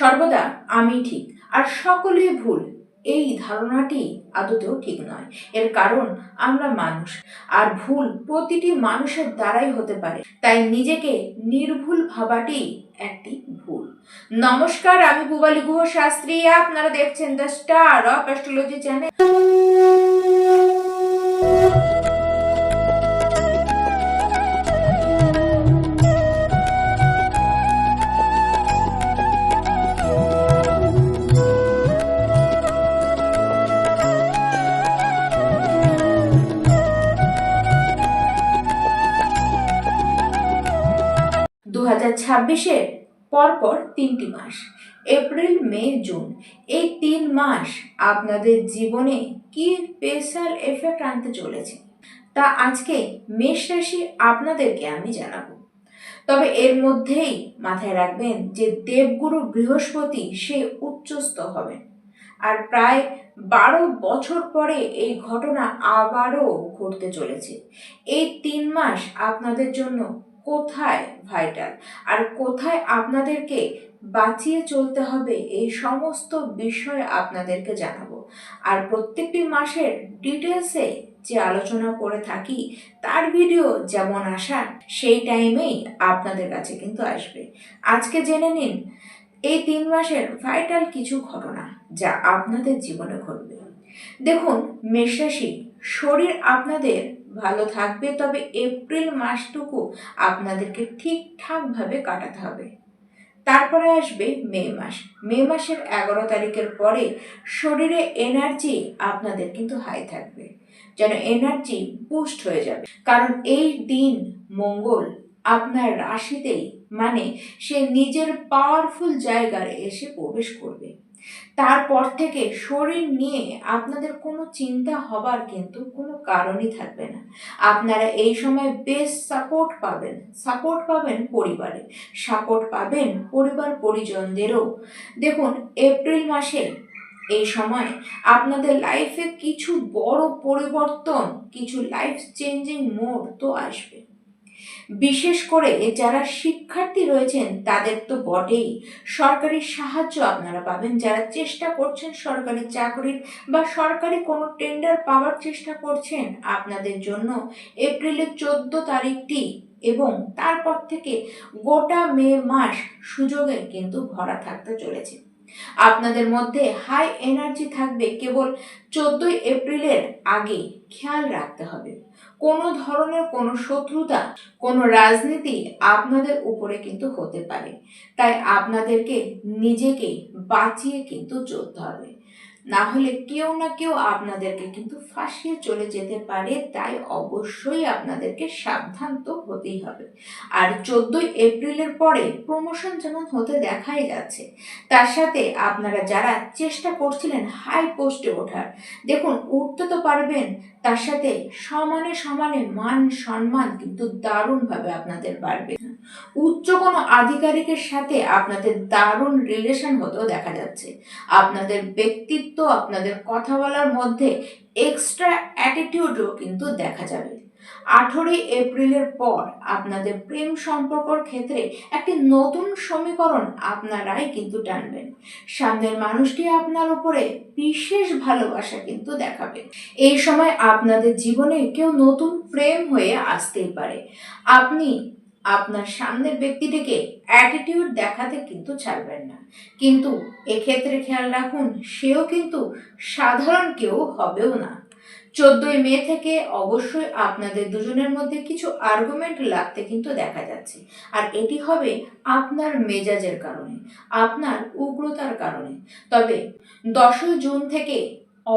সর্বদা আমি ঠিক আর সকলে ভুল, এই ধারণাটি আদতেও ঠিক নয়। এর কারণ আমরা মানুষ, আর ভুল প্রতিটি মানুষের দ্বারাই হতে পারে। তাই নিজেকে নির্ভুল ভাবাটি একটি ভুল। নমস্কার, আমি পূবালী গুহ শাস্ত্রী। আপনারা দেখছেন the star of astrology channel. দু 2026-এর পরপর 3টি মাস, এপ্রিল, মে, জুন, এই 3 মাস আপনাদের জীবনে কি স্পেশাল এফেক্ট আনতে চলেছে তা আজকে মেষ রাশি আপনাদেরকে আমি জানাবো। তবে এর মধ্যেই মাথায় রাখবেন যে দেবগুরু বৃহস্পতি সে উচ্চস্থ হবেন, আর প্রায় 12 বছর পরে এই ঘটনা আবারও ঘটতে চলেছে। এই 3 মাস আপনাদের জন্য কোথায় ভাইটাল আর কোথায় আপনাদেরকে বাঁচিয়ে চলতে হবে, এই সমস্ত বিষয় আপনাদেরকে জানাবো। আর প্রত্যেকটি মাসের ডিটেলসে যে আলোচনা করে থাকি তার ভিডিও যেমন আসা সেই টাইমেই আপনাদের কাছে কিন্তু আসবে। আজকে জেনে নিন এই 3 মাসের ভাইটাল কিছু ঘটনা যা আপনাদের জীবনে ঘটবে। দেখুন মেষ রাশি, শরীর আপনাদের ভালো থাকবে, তবে এপ্রিল মাসটুকু আপনাদেরকে ঠিকঠাকভাবে কাটাতে হবে। তারপরে আসবে মে মাস। মে মাসের 11 তারিখের পরে শরীরে এনার্জি আপনাদের কিন্তু হাই থাকবে, যেন এনার্জি বুস্ট হয়ে যাবে। কারণ এই দিন মঙ্গল আপনার রাশিতেই, মানে সে নিজের পাওয়ারফুল জায়গায় এসে প্রবেশ করবে। তারপর থেকে শরীর নিয়ে আপনাদের কোনো চিন্তা হবার কিন্তু কোনো কারণই থাকবে না। আপনারা এই সময় বেশ সাপোর্ট পাবেন পরিবারে, সাপোর্ট পাবেন পরিবার পরিজনদেরও। দেখুন এপ্রিল মাসে এই সময় আপনাদের লাইফে কিছু বড় পরিবর্তন, কিছু লাইফ চেঞ্জিং মোড তো আসবে। বিশেষ করে যারা শিক্ষার্থী রয়েছেন তাদের তো বটেই, সরকারি সাহায্য আপনারা পাবেন। যারা চেষ্টা করছেন সরকারি চাকরির বা সরকারি কোনো টেন্ডার পাওয়ার চেষ্টা করছেন, আপনাদের জন্য এপ্রিলের 14 তারিখটি এবং তারপর থেকে গোটা মে মাস সুযোগে কিন্তু ভরা থাকতে চলেছে। আপনাদের মধ্যে হাই এনার্জি থাকবে। কেবল 14 এপ্রিলের আগে খেয়াল রাখতে হবে কোনো ধরনের কোনো শত্রুতা, কোনো রাজনীতি আপনাদের উপরে কিন্তু হতে পারে। তাই আপনাদেরকে নিজেকে বাঁচিয়ে কিন্তু চলতে হবে, না হলে কেউ না কেউ আপনাদেরকে কিন্তু ফাঁসিয়ে চলে যেতে পারে। তাই অবশ্যই আপনাদেরকে সাবধান তো হতেই হবে। আর 14 এপ্রিলের পরে প্রমোশন যেমন হতে দেখাই যাচ্ছে, তার সাথে আপনারা যারা চেষ্টা করছিলেন হাই পোস্টে ওঠার, দেখুন উঠতে তো পারবেন, তার সাথে সমানে সমানে মান সম্মান কিন্তু দারুণভাবে আপনাদের বাড়বে। উচ্চ কোনো আধিকারিকের সাথে আপনাদের দারুণ রিলেশন হতেও দেখা যাচ্ছে। আপনাদের ব্যক্তিত্ব, আপনাদের কথা বলার মধ্যে এক্সট্রা অ্যাটিটিউডও কিন্তু দেখা যাবে। 18 এপ্রিলের পর আপনাদের প্রেম সম্পর্কর ক্ষেত্রে একটি নতুন সমীকরণ আপনারাই কিন্তু টানবেন। সামনের মানুষটি আপনার উপরে বিশেষ ভালোবাসা কিন্তু দেখাবে। এই সময় আপনাদের জীবনে কেউ নতুন প্রেম হয়ে আসতেই পারে। আপনি আপনার সামনের ব্যক্তিটিকে অ্যাটিটিউড দেখাতে কিন্তু ছাড়বেন না, কিন্তু এক্ষেত্রে খেয়াল রাখুন সেও কিন্তু সাধারণ কেউ হবেও না। 14 মে থেকে অবশ্যই আপনাদের দুজনের মধ্যে কিছু আর্গুমেন্ট লাগতে কিন্তু দেখা যাচ্ছে, আর এটি হবে আপনার মেজাজের কারণে, আপনার উগ্রতার কারণে। তবে 10 জুন থেকে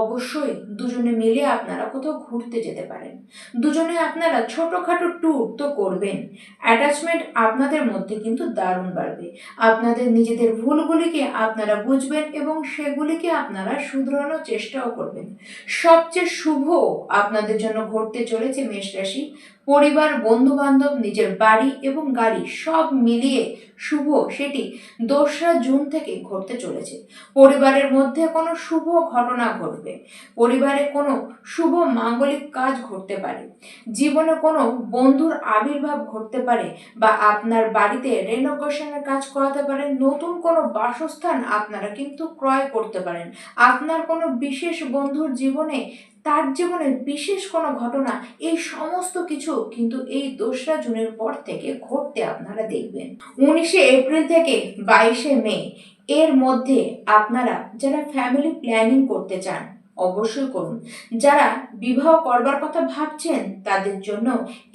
অবশ্যই দুজনে মিলে আপনারা কোথাও ঘুরতে যেতে পারেন। দুজনে আপনারা ছোটখাটো ট্যুর তো করবেন। অ্যাটাচমেন্ট আপনাদের মধ্যে কিন্তু দারুণ বাড়বে। আপনাদের নিজেদের ভুলগুলিকে আপনারা বুঝবেন এবং সেগুলিকে আপনারা শুধরানোর চেষ্টাও করবেন। সবচেয়ে শুভ আপনাদের জন্য ঘটতে চলেছে মেষ রাশি পরিবার, বন্ধু বান্ধব, নিজের বাড়ি এবং গাড়ি সব মিলিয়ে শুভ সেটি 2রা জুন থেকে ঘটতে চলেছে। পরিবারের মধ্যে কোনো শুভ ঘটনা ঘটবে, পরিবারে কোনো শুভ মাঙ্গলিক কাজ ঘটতে পারে, জীবনে কোনো বন্ধুর আবির্ভাব ঘটতে পারে, বা আপনার বাড়িতে রেনোভেশনের কাজ করাতে পারেন, নতুন কোনো বাসস্থান আপনারা কিন্তু ক্রয় করতে পারেন। আপনার কোনো বিশেষ বন্ধুর জীবনে, তার জীবনে বিশেষ কোনো ঘটনা, এই সমস্ত কিছু কিন্তু এই 2রা জুনের পর থেকে ঘটতে আপনারা দেখবেন। 19শে এপ্রিল থেকে 22শে মে এর মধ্যে আপনারা যারা ফ্যামিলি প্ল্যানিং করতে চান অবশ্যই করুন। যারা বিবাহ করবার কথা ভাবছেন তাদের জন্য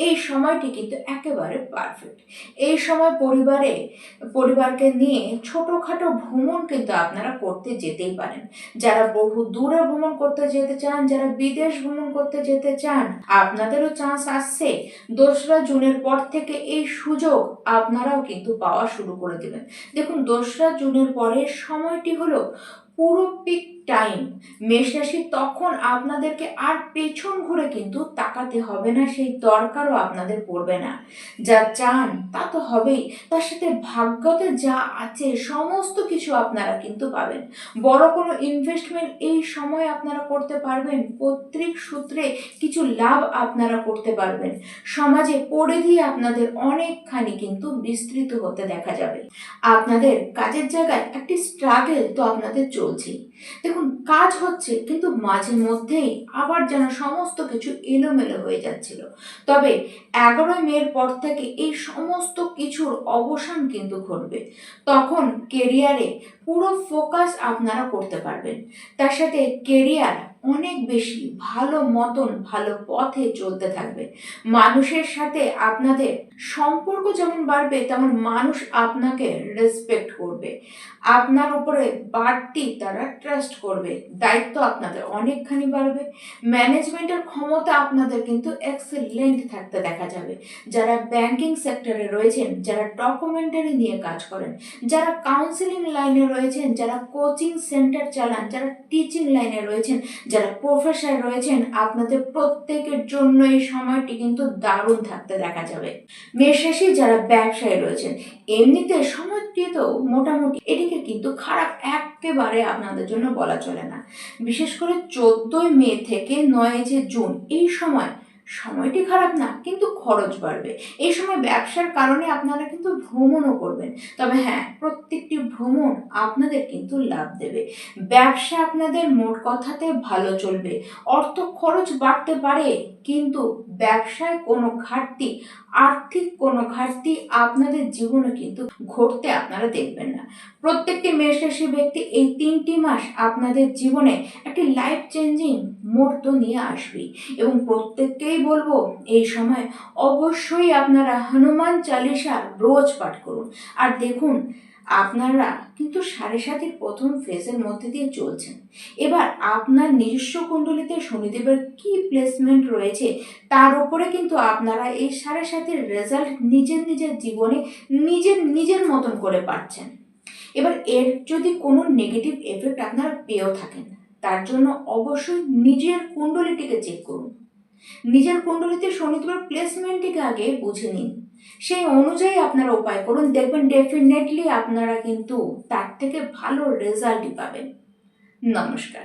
এই সময়টি কিন্তু একেবারে পারফেক্ট। এই সময় পরিবারকে নিয়ে ছোটখাটো ভ্রমণ কিন্তু আপনারা করতে যেতেই পারেন। যারা বহু দূরে ভ্রমণ করতে যেতে চান, যারা বিদেশ ভ্রমণ করতে যেতে চান, আপনাদেরও চান্স আসছে। 2রা জুনের পর থেকে এই সুযোগ আপনারাও কিন্তু পাওয়া শুরু করে দেবেন। দেখুন, 2রা জুনের পরের সময়টি হলো পুরো পিক টাইম। মেষ রাশি তখন আপনাদেরকে আর পেছন ঘুরে কিন্তু তাকাতে হবে না, সেই দরকারও আপনাদের পড়বে না। যা চান তা তো হবেই, তার সাথে ভাগ্যতে যা আছে সমস্ত কিছু আপনারা কিন্তু পাবেন। বড় কোনো ইনভেস্টমেন্ট এই সময় আপনারা করতে পারবেন, পৈতৃক সূত্রে কিছু লাভ আপনারা করতে পারবেন, সমাজে পরিধি আপনাদের অনেকখানি কিন্তু বিস্তৃত হতে দেখা যাবে। আপনাদের কাজের জায়গায় একটি স্ট্রাগল তো আপনাদের চলছেই। দেখুন, কাজ হচ্ছে কিন্তু মাঝে মধ্যেই আবার যেন সমস্ত কিছু এলোমেলো হয়ে যাচ্ছিল। তবে 11 মের পর থেকে এই সমস্ত কিছুর অবসান কিন্তু ঘটবে। তখন কেরিয়ারে পুরো ফোকাস আপনারা করতে পারবেন। তার সাথে কেরিয়ার অনেক বেশি ভালো মতন ভালো পথে চলতে থাকবে। মানুষের সাথে আপনাদের সম্পর্ক যেমন বাড়বে, তেমন মানুষ আপনাকে রেসপেক্ট করবে, আপনার উপরে বাড়তি তারা ট্রাস্ট করবে, দায়িত্ব আপনাদের অনেকখানি বাড়বে। ম্যানেজমেন্টের ক্ষমতা আপনাদের কিন্তু এক্সেলেন্ট থাকতে দেখা যাবে। যারা ব্যাংকিং সেক্টরে রয়েছেন, যারা ডকুমেন্টারি নিয়ে কাজ করেন, যারা কাউন্সিলিং লাইনে রয়েছেন, যারা কোচিং সেন্টার চালান, যারা টিচিং লাইনে রয়েছেন, যারা প্রফেসর রয়েছেন, আপনাদের প্রত্যেকের জন্য এই সময়টি কিন্তু দারুণ থাকতে দেখা যাবে। মেষ রাশি যারা ব্যবসায়ী রয়েছেন, এমনিতে সময়টি তো মোটামুটি, এটিকে কিন্তু খারাপ একেবারে আপনাদের জন্য বলা চলে না। বিশেষ করে 14 মে থেকে 9 জুন এই সময়টি খারাপ না, কিন্তু খরচ বাড়বে। এই সময় ব্যবসার কারণে আপনারা কিন্তু ভ্রমণও করবেন। তবে হ্যাঁ, প্রত্যেকটি ভ্রমণ আপনাদের কিন্তু লাভ দেবে। ব্যবসা আপনাদের মোট কথাতে ভালো চলবে। অর্থ খরচ বাড়তে পারে, কিন্তু ব্যবসায় কোনো ঘাটতি, আর্থিক কোনো ঘাটতি আপনাদের জীবনে কিন্তু ঘটতে আপনারা দেখবেন না। প্রত্যেকটি মেষ রাশি ব্যক্তি এই 3টি মাস আপনাদের জীবনে একটি লাইফ চেঞ্জিং মুহূর্ত নিয়ে আসবে, এবং প্রত্যেককেই বলবো এই সময় অবশ্যই আপনারা হনুমান চালিসা রোজ পাঠ করুন। আর দেখুন, আপনারা কিন্তু 7.5 প্রথম ফেজের মধ্যে দিয়ে চলছেন। এবার আপনার নিজস্ব কুণ্ডলিতে শনিদেবের কি প্লেসমেন্ট রয়েছে তার উপরে কিন্তু আপনারা এই 7.5 রেজাল্ট নিজের জীবনে নিজের মতন করে পাচ্ছেন। এবার এর যদি কোনো নেগেটিভ এফেক্ট আপনারা পেয়েও থাকেন, তার জন্য অবশ্যই নিজের কুণ্ডলিটিকে চেক করুন। নিজের কুণ্ডলিতে শনিদেবের প্লেসমেন্টটিকে আগে বুঝে নিন, সেই অনুযায়ী আপনারা উপায় করুন। দেখবেন ডেফিনেটলি আপনারা কিন্তু তার থেকে ভালো রেজাল্টই পাবেন। নমস্কার।